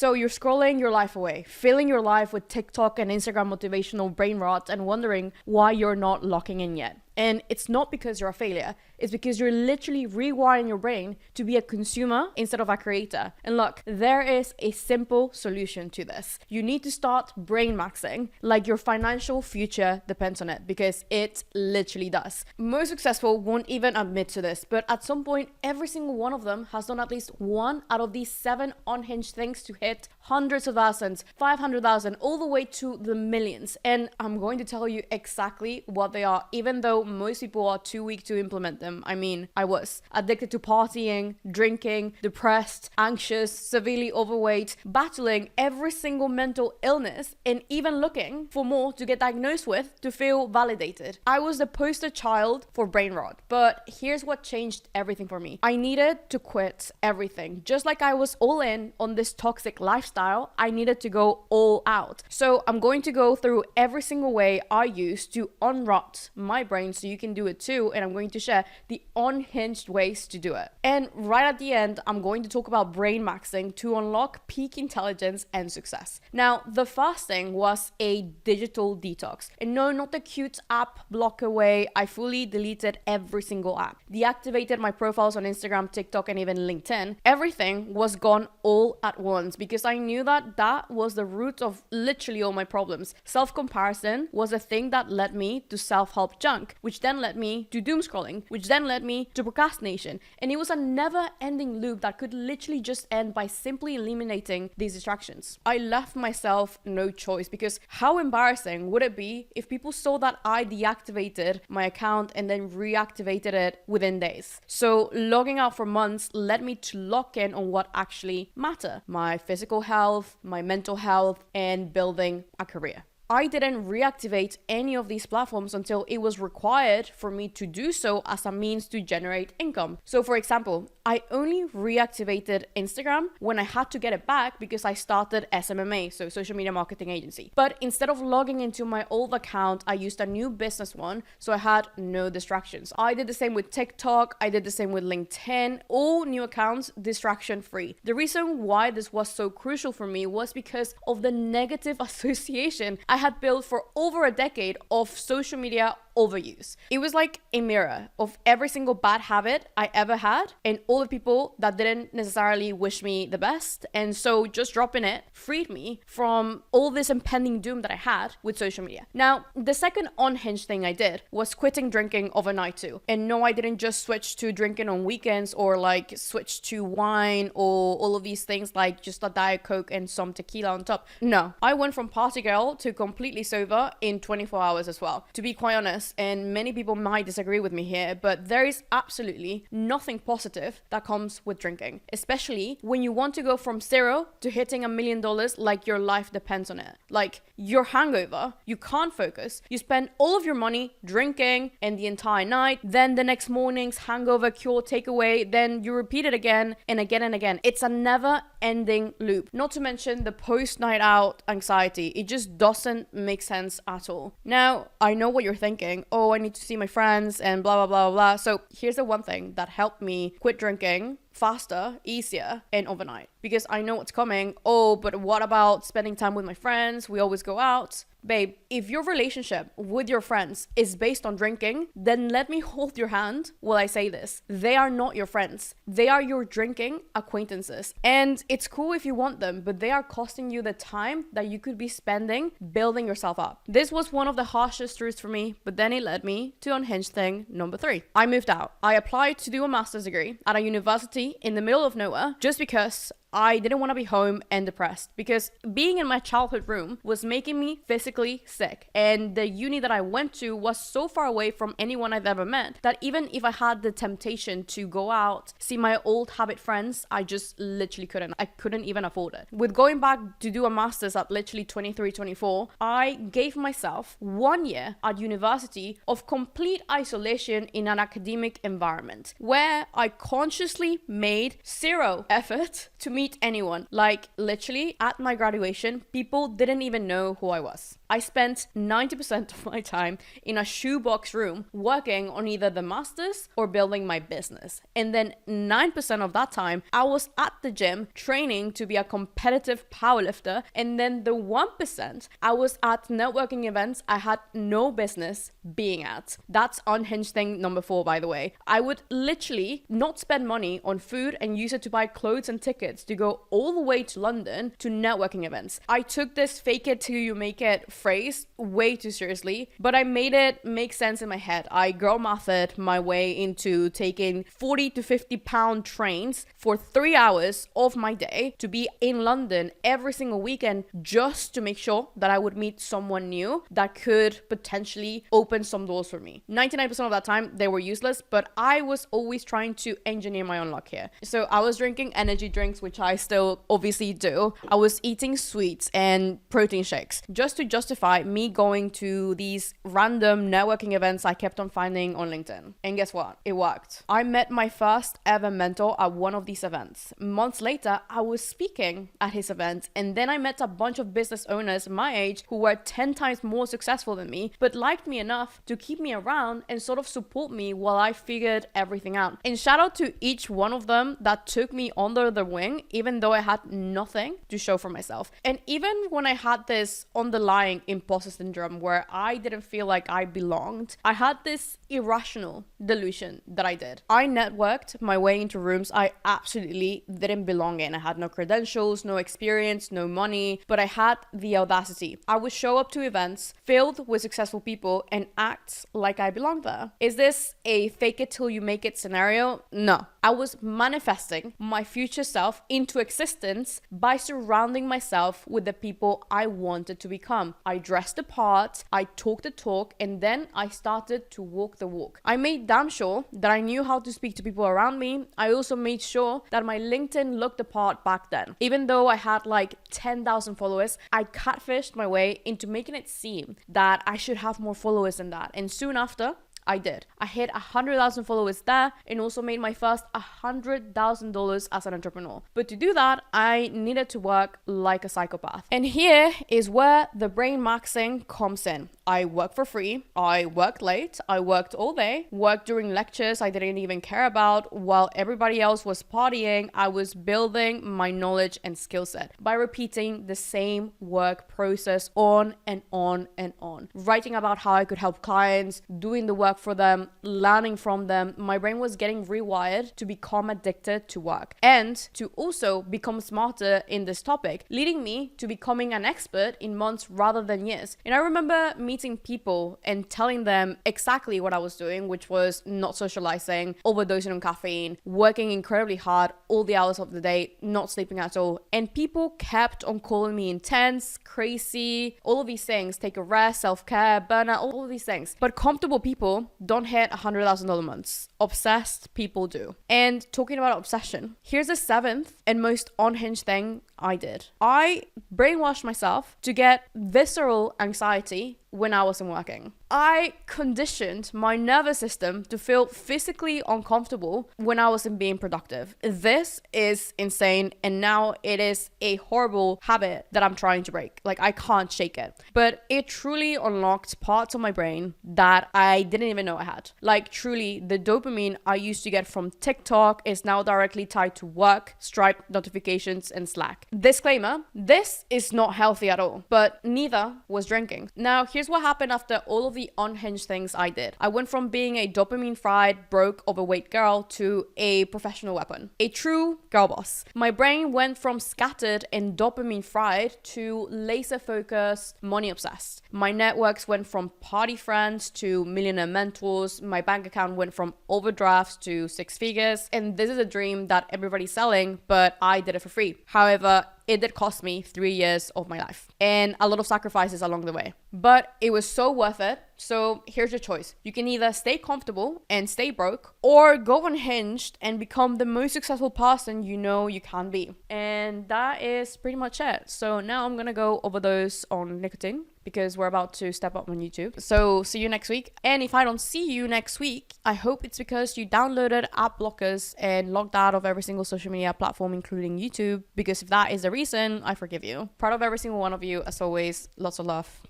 So you're scrolling your life away, filling your life with TikTok and Instagram motivational brain rot and wondering why you're not locking in yet. And it's not because you're a failure. It's because you're literally rewiring your brain to be a consumer instead of a creator. And look, there is a simple solution to this. You need to start brain maxing like your financial future depends on it, because it literally does. Most successful won't even admit to this, but at some point, every single one of them has done at least one out of these 7 unhinged things to hit hundreds of thousands, 500,000, all the way to the millions. And I'm going to tell you exactly what they are, even though most people are too weak to implement them. I mean, I was addicted to partying, drinking, depressed, anxious, severely overweight, battling every single mental illness, and even looking for more to get diagnosed with to feel validated. I was the poster child for brain rot. But here's what changed everything for me. I needed to quit everything. Just like I was all in on this toxic lifestyle, I needed to go all out. So I'm going to go through every single way I use to unrot my brain so you can do it too, and I'm going to share the unhinged ways to do it. And right at the end, I'm going to talk about brain maxing to unlock peak intelligence and success. Now, the first thing was a digital detox. And no, not the cute app blocker way. I fully deleted every single app, deactivated my profiles on Instagram, TikTok, and even LinkedIn. Everything was gone all at once because I knew that that was the root of literally all my problems. Self-comparison was a thing that led me to self-help junk, which then led me to doom scrolling, which then led me to procrastination. And it was a never-ending loop that could literally just end by simply eliminating these distractions. I left myself no choice, because how embarrassing would it be if people saw that I deactivated my account and then reactivated it within days? So logging out for months led me to lock in on what actually mattered: my physical health, my mental health, and building a career. I didn't reactivate any of these platforms until it was required for me to do so as a means to generate income. So for example, I only reactivated Instagram when I had to get it back because I started SMMA, so social media marketing agency. But instead of logging into my old account, I used a new business one, so I had no distractions. I did the same with TikTok, I did the same with LinkedIn, all new accounts distraction free. The reason why this was so crucial for me was because of the negative association I had built for over a decade of social media overuse. It was like a mirror of every single bad habit I ever had and all the people that didn't necessarily wish me the best. And so just dropping it freed me from all this impending doom that I had with social media. Now, the second unhinged thing I did was quitting drinking overnight too. And no, I didn't just switch to drinking on weekends or like switch to wine or all of these things like just a Diet Coke and some tequila on top. No, I went from party girl to completely sober in 24 hours as well. To be quite honest, and many people might disagree with me here, but there is absolutely nothing positive that comes with drinking, especially when you want to go from 0 to hitting $1 million like your life depends on it. Like your hangover, you can't focus, you spend all of your money drinking and the entire night, then the next morning's hangover cure takeaway, then you repeat it again and again and again. It's a never ending loop. Not to mention the post night out anxiety. It just doesn't make sense at all. Now, I know what you're thinking. Oh, I need to see my friends and blah, blah, blah, blah. So here's the one thing that helped me quit drinking faster, easier, and overnight. Because I know what's coming. Oh, but what about spending time with my friends? We always go out. Babe, if your relationship with your friends is based on drinking, then let me hold your hand while I say this. They are not your friends. They are your drinking acquaintances. And it's cool if you want them, but they are costing you the time that you could be spending building yourself up. This was one of the harshest truths for me, but then it led me to unhinged thing number 3. I moved out. I applied to do a master's degree at a university in the middle of nowhere just because I didn't want to be home and depressed, because being in my childhood room was making me physically sick. And the uni that I went to was so far away from anyone I've ever met that even if I had the temptation to go out, see my old habit friends, I just literally couldn't. I couldn't even afford it. With going back to do a master's at literally 23, 24, I gave myself 1 year at university of complete isolation in an academic environment where I consciously made zero effort to meet meet anyone. Like literally at my graduation, people didn't even know who I was. I spent 90% of my time in a shoebox room working on either the masters or building my business. And then 9% of that time, I was at the gym training to be a competitive powerlifter. And then the 1%, I was at networking events I had no business being at. That's unhinged thing number 4, by the way. I would literally not spend money on food and use it to buy clothes and tickets to go all the way to London to networking events. I took this fake it till you make it phrase way too seriously, but I made it make sense in my head. I girl mathed my way into taking 40 to 50 pound trains for 3 hours of my day to be in London every single weekend just to make sure that I would meet someone new that could potentially open some doors for me. 99% of that time they were useless, but I was always trying to engineer my own luck here. So I was drinking energy drinks, which I still obviously do. I was eating sweets and protein shakes just to justify me going to these random networking events I kept on finding on LinkedIn. And guess what? It worked. I met my first ever mentor at one of these events. Months later, I was speaking at his event, and then I met a bunch of business owners my age who were 10 times more successful than me, but liked me enough to keep me around and sort of support me while I figured everything out. And shout out to each one of them that took me under their wing, even though I had nothing to show for myself. And even when I had this underlying imposter syndrome where I didn't feel like I belonged, I had this irrational delusion that I did. I networked my way into rooms I absolutely didn't belong in. I had no credentials, no experience, no money, but I had the audacity. I would show up to events filled with successful people and act like I belonged there. Is this a fake it till you make it scenario? No. I was manifesting my future self into existence by surrounding myself with the people I wanted to become. I dressed the part, I talked the talk, and then I started to walk the walk. I made damn sure that I knew how to speak to people around me. I also made sure that my LinkedIn looked the part back then. Even though I had like 10,000 followers, I catfished my way into making it seem that I should have more followers than that. And soon after, I did. I hit 100,000 followers there and also made my first $100,000 as an entrepreneur. But to do that, I needed to work like a psychopath. And here is where the brain maxing comes in. I worked for free. I worked late. I worked all day. Worked during lectures I didn't even care about. While everybody else was partying, I was building my knowledge and skill set by repeating the same work process on and on and on. Writing about how I could help clients, doing the work for them, learning from them. My brain was getting rewired to become addicted to work and to also become smarter in this topic, leading me to becoming an expert in months rather than years. And I remember meeting people and telling them exactly what I was doing, which was not socializing, overdosing on caffeine, working incredibly hard all the hours of the day, not sleeping at all. And people kept on calling me intense, crazy, all of these things, take a rest, self-care, burnout, all of these things. But comfortable people don't hit $100,000 months. Obsessed people do. And talking about obsession, here's the 7th and most unhinged thing I did. I brainwashed myself to get visceral anxiety when I wasn't working. I conditioned my nervous system to feel physically uncomfortable when I wasn't being productive. This is insane, and now it is a horrible habit that I'm trying to break. Like, I can't shake it. But it truly unlocked parts of my brain that I didn't even know I had. Like, truly, the dopamine I used to get from TikTok is now directly tied to work, Stripe notifications, and Slack. Disclaimer, this is not healthy at all, but neither was drinking. Now, here's what happened after all of the unhinged things I did. I went from being a dopamine-fried, broke, overweight girl to a professional weapon, a true girl boss. My brain went from scattered and dopamine-fried to laser-focused, money-obsessed. My networks went from party friends to millionaire mentors. My bank account went from overdrafts to 6 figures. And this is a dream that everybody's selling, but I did it for free. However, it did cost me 3 years of my life and a lot of sacrifices along the way. But it was so worth it So here's your choice. You can either stay comfortable and stay broke, or go unhinged and become the most successful person you know you can be. And that is pretty much it. So now I'm gonna go overdose on nicotine because we're about to step up on YouTube. So see you next week. And if I don't see you next week, I hope it's because you downloaded app blockers and logged out of every single social media platform, including YouTube. Because if that is the reason, I forgive you. Proud of every single one of you. As always, lots of love.